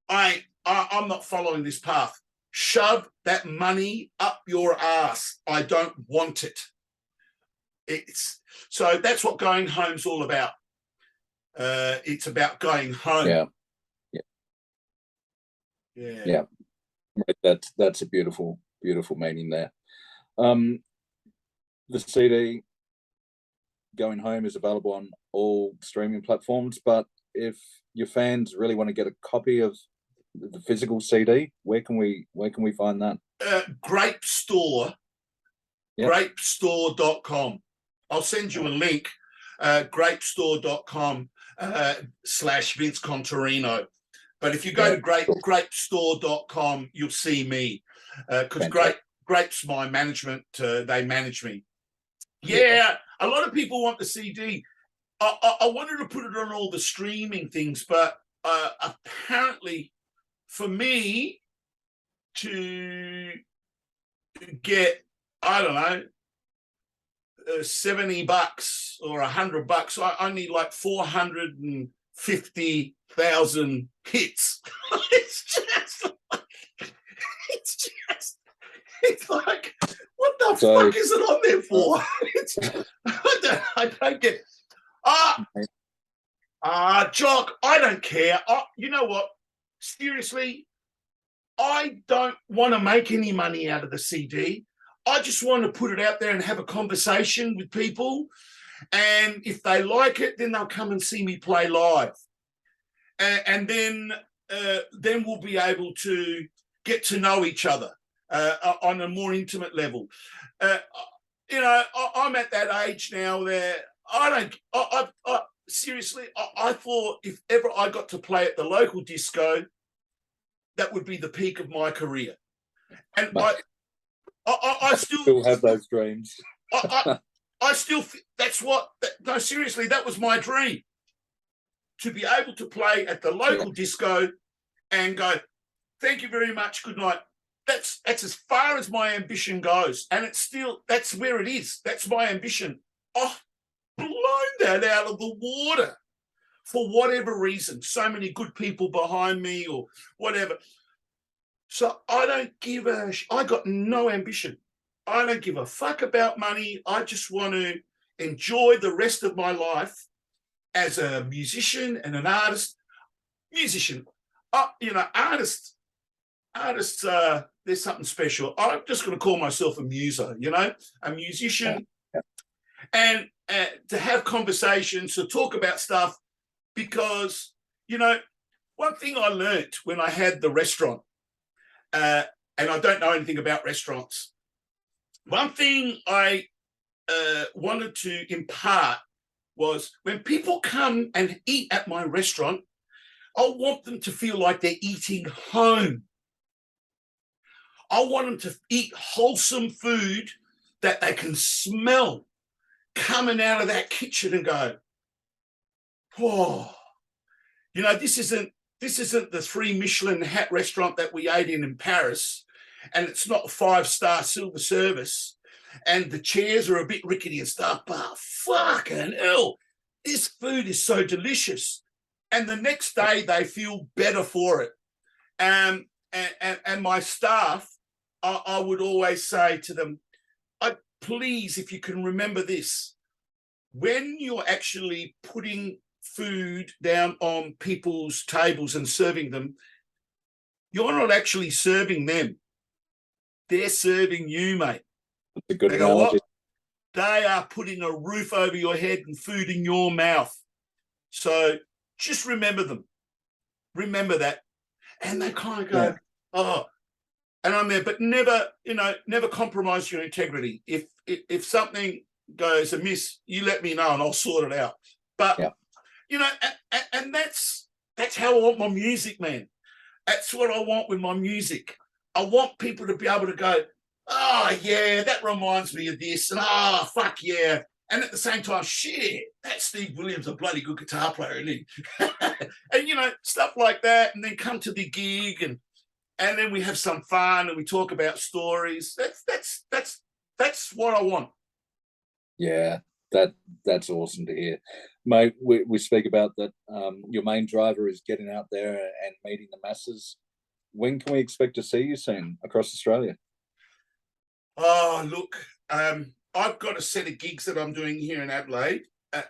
I'm not following this path. Shove that money up your ass. I don't want it. So that's what going home's all about. It's about going home. Yeah. That's a beautiful meaning there. The CD Going Home is available on all streaming platforms, but if your fans really want to get a copy of the physical CD, where can we find that? Grape Store, grapestore.com. I'll send you a link, grapestore.com / Vince Contarino. But if you go to grapestore.com, you'll see me, because Grape's my management. They manage me. Yeah, a lot of people want the CD. I wanted to put it on all the streaming things, but apparently for me to get, I don't know, $70 or $100, I need like 450,000 hits. It's like, what the fuck is it on there for? I don't get. Jock, I don't care. You know what? Seriously, I don't want to make any money out of the CD. I just want to put it out there and have a conversation with people. And if they like it, then they'll come and see me play live. And then we'll be able to get to know each other on a more intimate level. I'm at that age now where seriously, I thought if ever I got to play at the local disco, that would be the peak of my career. And I still have those dreams. I still, no, seriously, that was my dream, to be able to play at the local disco and go, thank you very much, good night. That's as far as my ambition goes. And that's where it is. That's my ambition. Blown that out of the water for whatever reason. So many good people behind me or whatever. So I don't give I got no ambition. I don't give a fuck about money. I just want to enjoy the rest of my life as a musician and an artist. Musician, artists, there's something special. I'm just going to call myself a muser, a musician. And to have conversations, to talk about stuff, because, one thing I learned when I had the restaurant, and I don't know anything about restaurants, one thing I wanted to impart was when people come and eat at my restaurant, I want them to feel like they're eating home. I want them to eat wholesome food that they can smell coming out of that kitchen and go, whoa, this isn't the 3 Michelin hat restaurant that we ate in Paris, and it's not a 5-star silver service, and the chairs are a bit rickety and stuff, but fucking hell, this food is so delicious. And the next day they feel better for it. And my staff, I would always say to them, please, if you can remember this, when you're actually putting food down on people's tables and serving them, you're not actually serving them. They're serving you, mate. That's a good analogy. They are putting a roof over your head and food in your mouth. So just remember them. Remember that. And they kind of go, oh, and I'm there, but never compromise your integrity. If something goes amiss, you let me know and I'll sort it out. But and that's how I want my music, man. That's what I want with my music. I want people to be able to go, oh yeah, that reminds me of this, and oh fuck yeah. And at the same time, shit, that Steve Williams a bloody good guitar player, isn't he? And stuff like that, and then come to the gig and then we have some fun and we talk about stories. That's what I want. Yeah, that's awesome to hear, mate. We speak about that. Your main driver is getting out there and meeting the masses. When can we expect to see you soon across Australia? Oh, look, I've got a set of gigs that I'm doing here in Adelaide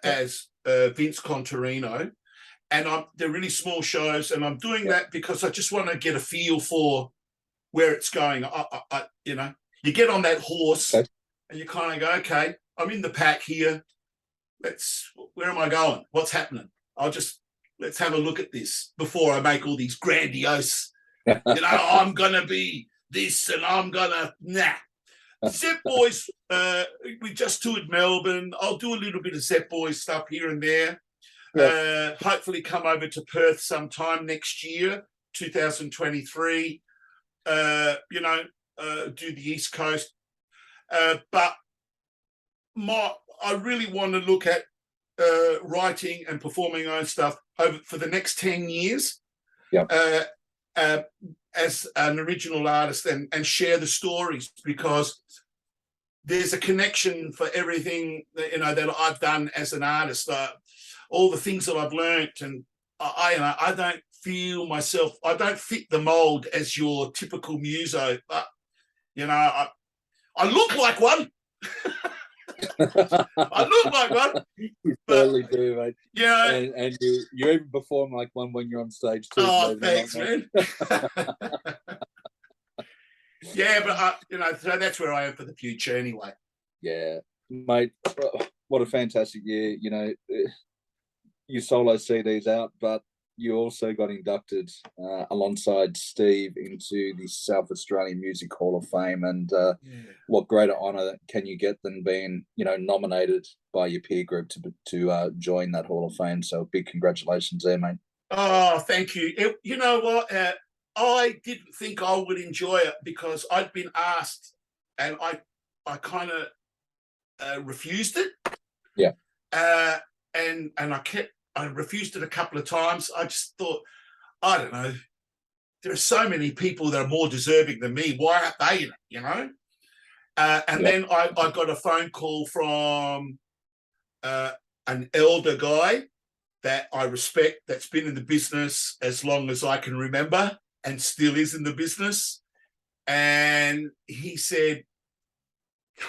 as Vince Contarino. And they're really small shows, and I'm doing that because I just want to get a feel for where it's going. You get on that horse and you kind of go, okay, I'm in the pack here. Where am I going? What's happening? Let's have a look at this before I make all these grandiose, I'm going to be this and I'm going to, Zep Boys, we just toured Melbourne. I'll do a little bit of Zep Boys stuff here and there. Hopefully come over to Perth sometime next year, 2023. Do the East Coast. But I really want to look at writing and performing my own stuff for the next 10 years as an original artist and share the stories, because there's a connection for everything that I've done as an artist. All the things that I've learnt, and I don't feel myself, I don't fit the mold as your typical muso, but I look like one. I look like one. You certainly do, mate. Yeah, and you even perform like one when you're on stage too. Oh, thanks, man. Yeah, but so that's where I am for the future, anyway. Yeah, mate. What a fantastic year! Your solo CD's out, but you also got inducted alongside Steve into the South Australian Music Hall of Fame. And what greater honour can you get than being, nominated by your peer group to join that Hall of Fame? So big congratulations there, mate. Oh, thank you. You know what? I didn't think I would enjoy it because I'd been asked, and I kind of refused it. Yeah. And I refused it a couple of times. I just thought, I don't know, there are so many people that are more deserving than me. Why aren't they in it, Then I got a phone call from an elder guy that I respect, that's been in the business as long as I can remember and still is in the business. And he said,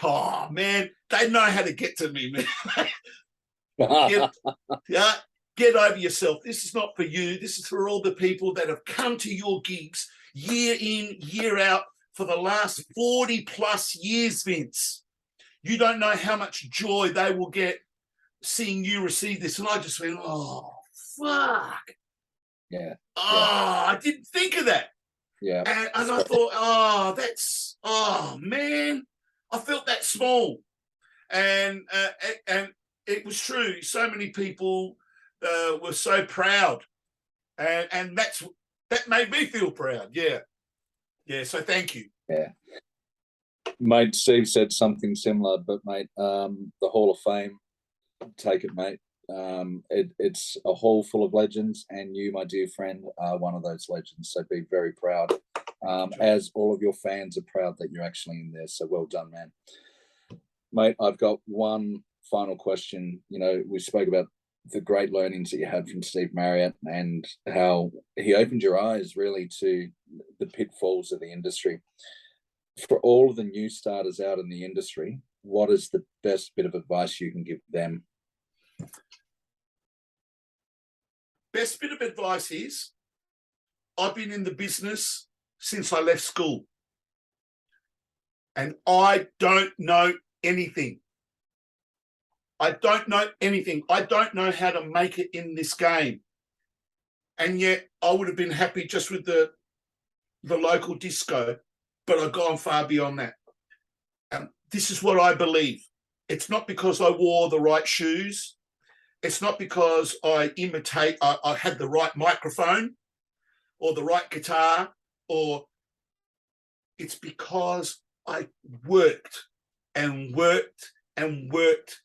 oh, man, they know how to get to me, man. Get over yourself. This is not for you. This is for all the people that have come to your gigs year in, year out for the last 40 plus years, Vince. You don't know how much joy they will get seeing you receive this. And I just went, oh, fuck. Yeah. I didn't think of that. Yeah. And I thought, man, I felt that small. And it was true. So many people were so proud. And that made me feel proud. Yeah. Yeah. So thank you. Yeah. Mate, Steve said something similar, but mate, the Hall of Fame, take it, mate. It's a hall full of legends, and you, my dear friend, are one of those legends. So be very proud, as all of your fans are proud that you're actually in there. So well done, man. Mate, I've got one final question. You know, we spoke about the great learnings that you had from Steve Marriott and how he opened your eyes really to the pitfalls of the industry. For all of the new starters out in the industry, what is the best bit of advice you can give them? Best bit of advice is, I've been in the business since I left school, and I don't know anything. I don't know anything. I don't know how to make it in this game. And yet I would have been happy just with the local disco, but I've gone far beyond that. This is what I believe. It's not because I wore the right shoes. It's not because I had the right microphone or the right guitar, or it's because I worked and worked and worked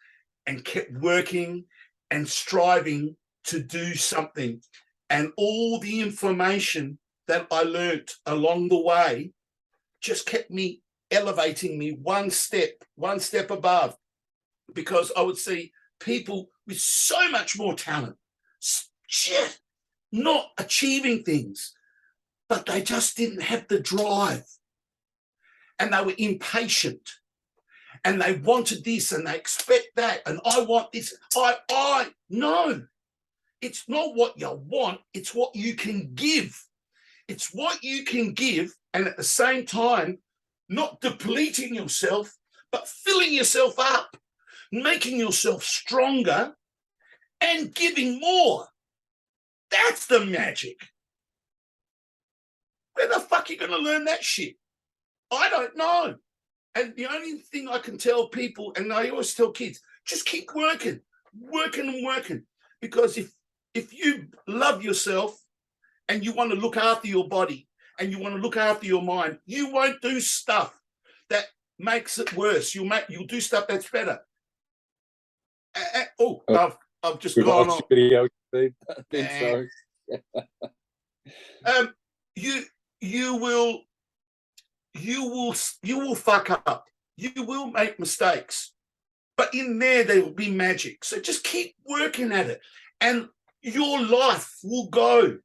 and kept working and striving to do something. And all the information that I learnt along the way just kept me elevating me one step above, because I would see people with so much more talent just not achieving things, but they just didn't have the drive, and they were impatient, and they wanted this and they expect that, and I want this. No, it's not what you want, it's what you can give. It's what you can give, and at the same time, not depleting yourself, but filling yourself up, making yourself stronger and giving more. That's the magic. Where the fuck are you going to learn that shit? I don't know. And the only thing I can tell people, and I always tell kids, just keep working and working. Because if you love yourself and you want to look after your body and you want to look after your mind, you won't do stuff that makes it worse. You'll do stuff that's better. I've just gone on. Video. Sorry. You will fuck up. You will make mistakes, but in there will be magic. So just keep working at it, and your life will go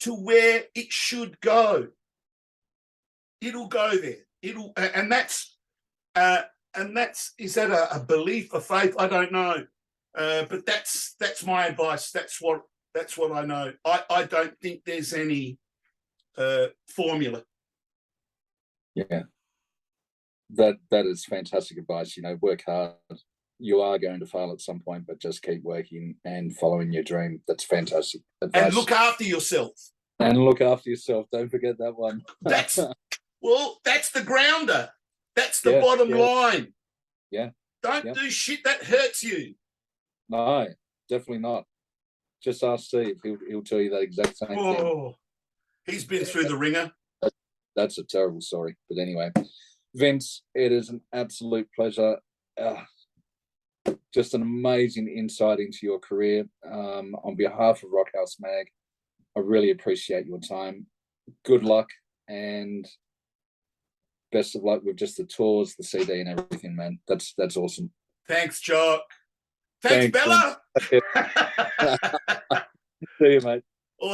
to where it should go. It'll go there. Is that a belief, a faith? I don't know, but that's my advice. That's what I know. I don't think there's any formula. Yeah, that is fantastic advice. You know, work hard. You are going to fail at some point, but just keep working and following your dream. That's fantastic advice. And look after yourself. Don't forget that one. That's the grounder. That's the bottom line. Yeah. Don't do shit that hurts you. No, definitely not. Just ask Steve. He'll tell you that exact same thing. He's been through the ringer. That's a terrible story. But anyway, Vince, it is an absolute pleasure. Just an amazing insight into your career. On behalf of Rockhouse Mag, I really appreciate your time. Good luck and best of luck with just the tours, the CD and everything, man. That's awesome. Thanks, Jock. Thanks Bella. See you, mate.